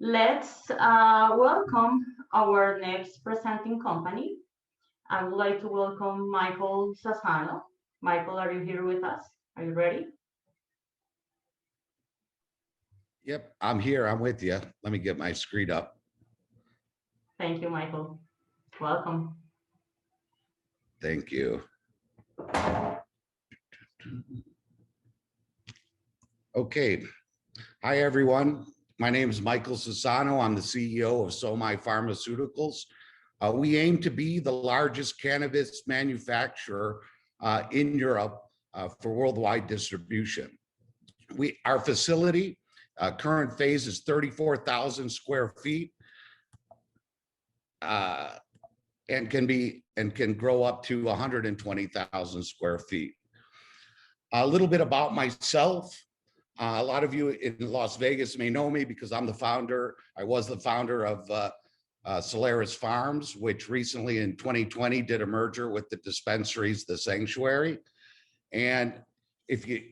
Let's welcome our next presenting company. I would like to welcome Michael Cesano. Michael, are you here with us? Are you ready? Yep, I'm here. I'm with you. Let me get my screen up. Thank you, Michael. Welcome. Thank you. Okay. Hi, everyone. My name is Michael Cesano. I'm the CEO of Somai Pharmaceuticals. We aim to be the largest cannabis manufacturer in Europe for worldwide distribution. Our facility, current phase is 34,000 square feet and can grow up to 120,000 square feet. A little bit about myself. A lot of you in Las Vegas may know me because I'm the founder. I was the founder of Solaris Farms, which recently in 2020 did a merger with the dispensaries, the Sanctuary. And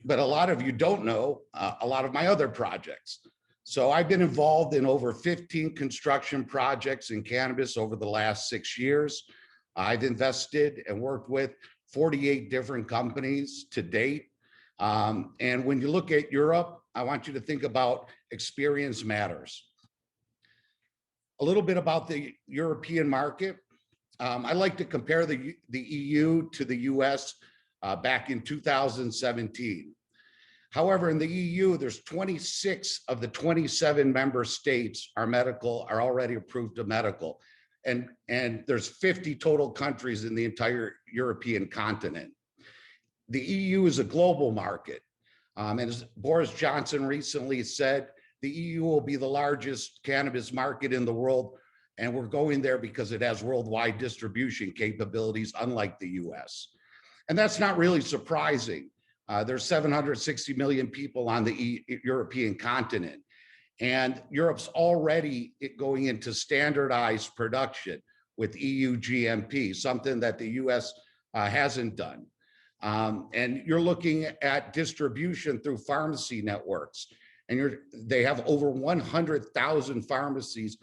but a lot of you don't know a lot of my other projects. So I've been involved in over 15 construction projects in cannabis over the last 6 years. I've invested and worked with 48 different companies to date. And when you look at Europe, I want you to think about experience matters. A little bit about the European market. I like to compare the EU to the US back in 2017. However, in the EU, there's 26 of the 27 member states are already approved to medical. And there's 50 total countries in the entire European continent. The EU is a global market. And as Boris Johnson recently said, the EU will be the largest cannabis market in the world. And we're going there because it has worldwide distribution capabilities, unlike the US. And that's not really surprising. There's 760 million people on the European continent. And Europe's already going into standardized production with EU GMP, something that the US hasn't done. And you're looking at distribution through pharmacy networks. And they have over 100,000 pharmacies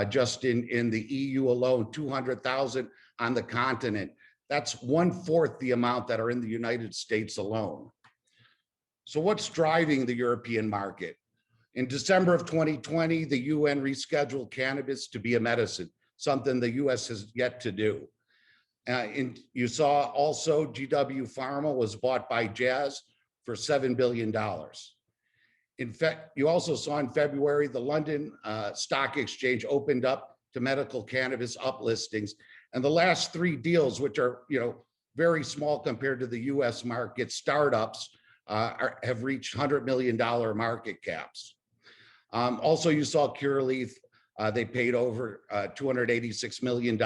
just in the EU alone, 200,000 on the continent. That's 1/4 the amount that are in the United States alone. So what's driving the European market? In December of 2020, the UN rescheduled cannabis to be a medicine, something the US has yet to do. You saw also GW Pharma was bought by Jazz for $7 billion. In fact, you also saw in February, the London Stock Exchange opened up to medical cannabis uplistings. And the last 3 deals, which are very small compared to the US market, startups have reached $100 million market caps. Also, you saw Curaleaf, they paid over $286 million,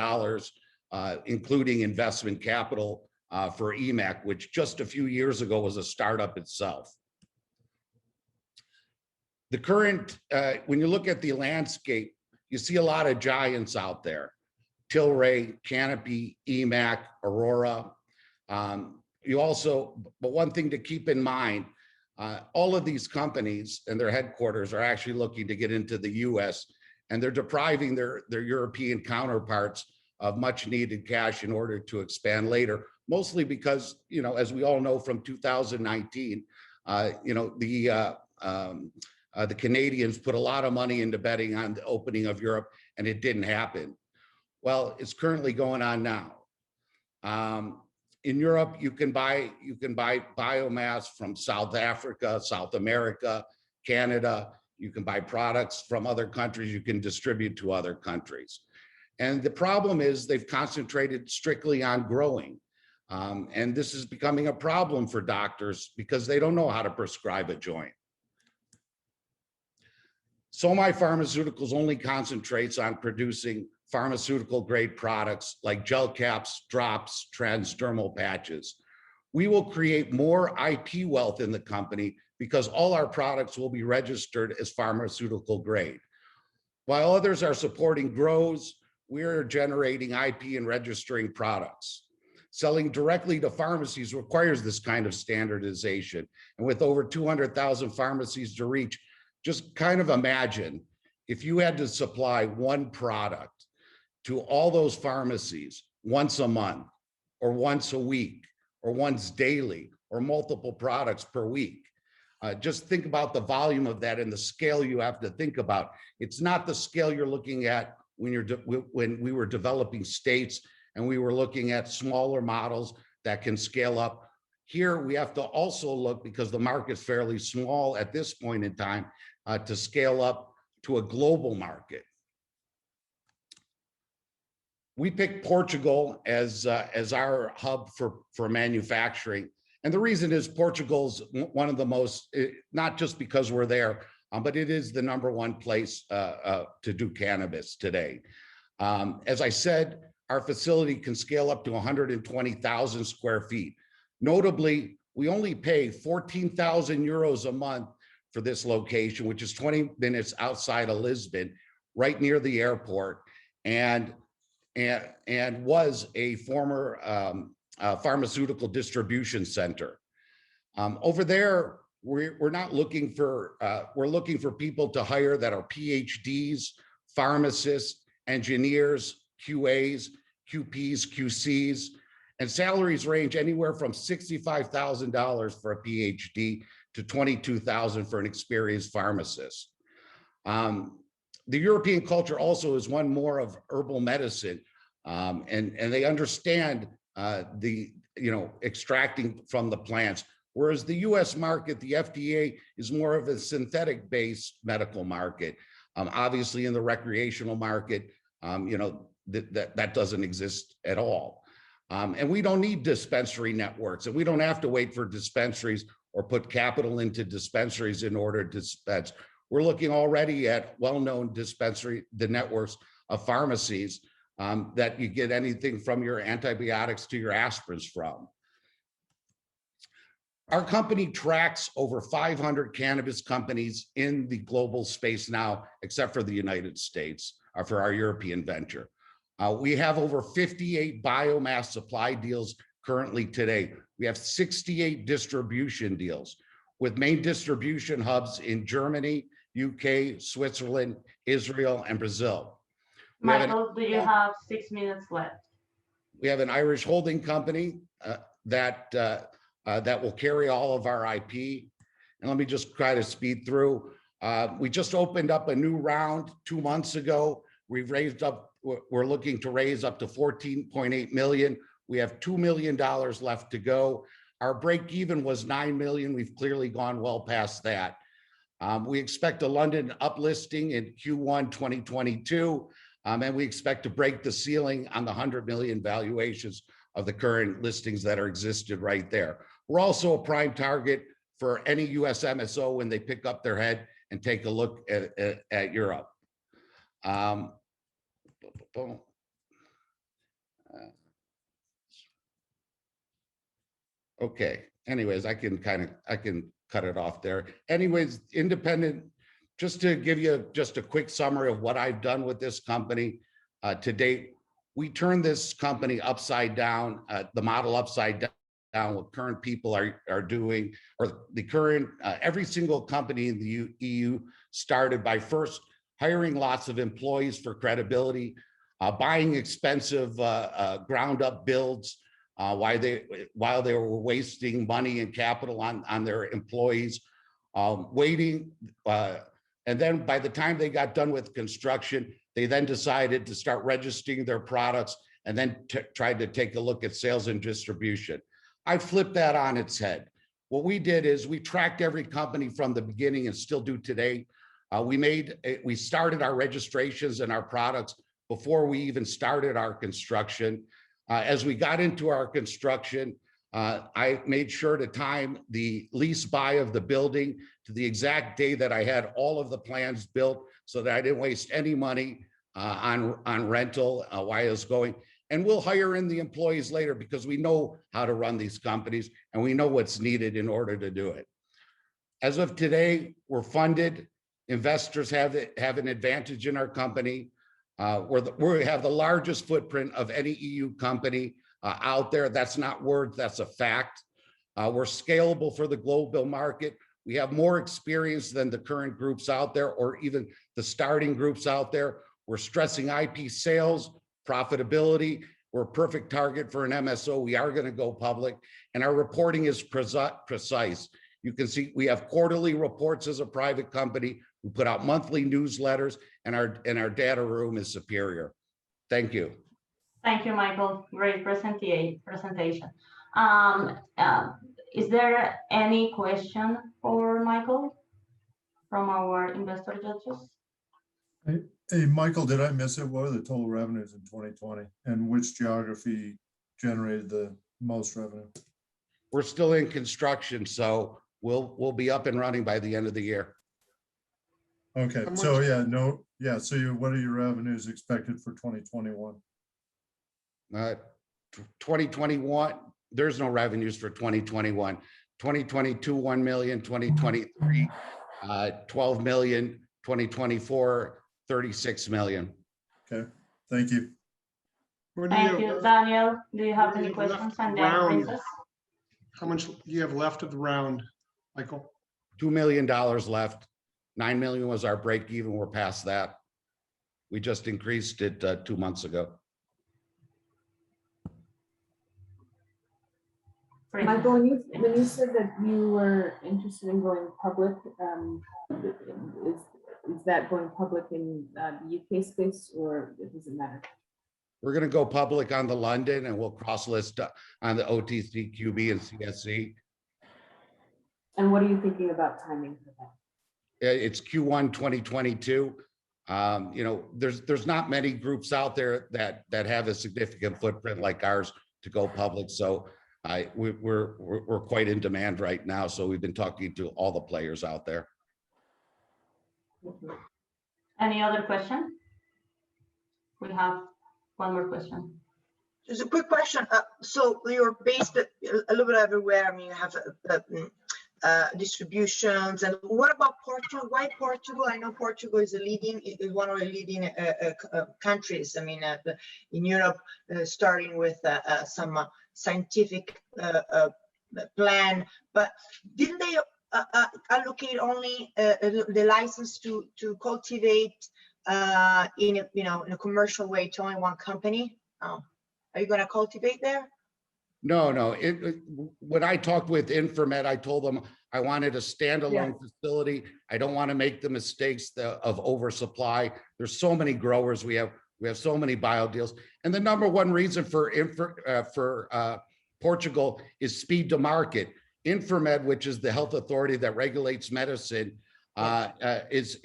including investment capital for EMAC, which just a few years ago was a startup itself. The current, when you look at the landscape, you see a lot of giants out there. Tilray, Canopy, EMAC, Aurora. But one thing to keep in mind, all of these companies and their headquarters are actually looking to get into the US, and they're depriving their European counterparts of much needed cash in order to expand later, mostly because, as we all know from 2019, the Canadians put a lot of money into betting on the opening of Europe, and it didn't happen. Well, it's currently going on now. In Europe, you can buy biomass from South Africa, South America, Canada. You can buy products from other countries. You can distribute to other countries. And the problem is they've concentrated strictly on growing. And this is becoming a problem for doctors because they don't know how to prescribe a joint. Somai Pharmaceuticals only concentrates on producing pharmaceutical grade products like gel caps, drops, transdermal patches. We will create more IP wealth in the company because all our products will be registered as pharmaceutical grade. While others are supporting grows, we're generating IP and registering products. Selling directly to pharmacies requires this kind of standardization. And with over 200,000 pharmacies to reach, just kind of imagine if you had to supply one product to all those pharmacies once a month, or once a week, or once daily, or multiple products per week, just think about the volume of that and the scale you have to think about. It's not the scale you're looking at when we were developing states and we were looking at smaller models that can scale up. Here we have to also look, because the market's fairly small at this point in time, to scale up to a global market. We picked Portugal as our hub for manufacturing. And the reason is Portugal's one of the most, not just because we're there, but it is the #1 place to do cannabis today. As I said, our facility can scale up to 120,000 square feet. Notably, we only pay 14,000 euros a month for this location, which is 20 minutes outside of Lisbon, right near the airport, and was a former pharmaceutical distribution center. Over there, we're not looking for, we're looking for people to hire that are PhDs, pharmacists, engineers, QAs, QPs, QCs, and salaries range anywhere from $65,000 for a PhD to $22,000 for an experienced pharmacist. The European culture also is one more of herbal medicine, and they understand extracting from the plants. Whereas the US market, the FDA, is more of a synthetic-based medical market. Obviously in the recreational market, that doesn't exist at all. And we don't need dispensary networks, and we don't have to wait for dispensaries or put capital into dispensaries in order to dispense. We're looking already at well-known the networks of pharmacies that you get anything from your antibiotics to your aspirins from. Our company tracks over 500 cannabis companies in the global space now, except for the United States, for our European venture. We have over 58 biomass supply deals currently today. We have 68 distribution deals with main distribution hubs in Germany, UK, Switzerland, Israel, and Brazil. Michael, do you have 6 minutes left? We have an Irish holding company that will carry all of our IP. And let me just try to speed through. We just opened up a new round 2 months ago. We're looking to raise up to 14.8 million. We have $2 million left to go. Our break even was 9 million. We've clearly gone well past that. We expect a London uplisting in Q1 2022, and we expect to break the ceiling on the 100 million valuations of the current listings that are existed right there. We're also a prime target for any US MSO when they pick up their head and take a look at Europe. Okay, anyways, I can cut it off there. Anyways, independent, just to give you just a quick summary of what I've done with this company to date. We turned this company upside down, the model upside down, what current people are doing, or the current, every single company in the EU started by first hiring lots of employees for credibility, buying expensive ground up builds while they were wasting money and capital on their employees, waiting. And then by the time they got done with construction, they then decided to start registering their products and then tried to take a look at sales and distribution. I flipped that on its head. What we did is we tracked every company from the beginning and still do today. We started our registrations and our products before we even started our construction. As we got into our construction, I made sure to time the lease buy of the building to the exact day that I had all of the plans built, so that I didn't waste any money on rental while I was going. And we'll hire in the employees later because we know how to run these companies and we know what's needed in order to do it. As of today, we're funded. Investors have an advantage in our company. We have the largest footprint of any EU company out there. That's not words, that's a fact. We're scalable for the global market. We have more experience than the current groups out there, or even the starting groups out there. We're stressing IP sales, profitability. We're a perfect target for an MSO. We are going to go public, and our reporting is precise. You can see we have quarterly reports as a private company. We put out monthly newsletters, and our data room is superior. Thank you. Thank you, Michael. Great presentation. Is there any question for Michael from our investor judges? Hey, Michael, did I miss it? What are the total revenues in 2020, and which geography generated the most revenue? We're still in construction, so we'll be up and running by the end of the year. Okay, so what are your revenues expected for 2021? 2021, there's no revenues for 2021. 2022, 1 million, 2023, 12 million, 2024, 36 million. Okay, thank you. Thank you, Daniel. Do you have any questions? And then Princess? How much do you have left of the round, Michael? $2 million left. 9 million was our break even. We're past that. We just increased it 2 months ago. Michael, when you said that you were interested in going public, is that going public in the UK space, or does it matter? We're going to go public on the London, and we'll cross list on the OTC, QB, and CSE. And what are you thinking about timing for that? It's Q1 2022. There's not many groups out there that have a significant footprint like ours to go public. So we're quite in demand right now. So we've been talking to all the players out there. Any other question? We have one more question. Just a quick question. So you're based a little bit everywhere. I mean, you have distributions. And what about Portugal? Why Portugal? I know Portugal is one of the leading countries. I mean, in Europe, starting with some scientific plan. But didn't they allocate only the license to cultivate in a commercial way to only one company? Are you going to cultivate there? No. When I talked with Infomed, I told them I wanted a standalone facility. I don't want to make the mistakes of oversupply. There's so many growers. We have so many bio deals. And the number one reason for Portugal is speed to market. Infomed, which is the health authority that regulates medicine, has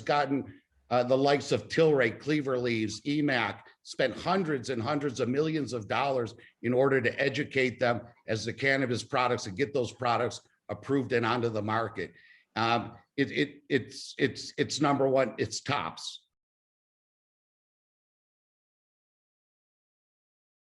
gotten the likes of Tilray, Cleaver Leaves, EMAC, spent hundreds and hundreds of millions of dollars in order to educate them as the cannabis products and get those products approved and onto the market. It's number one. It's tops.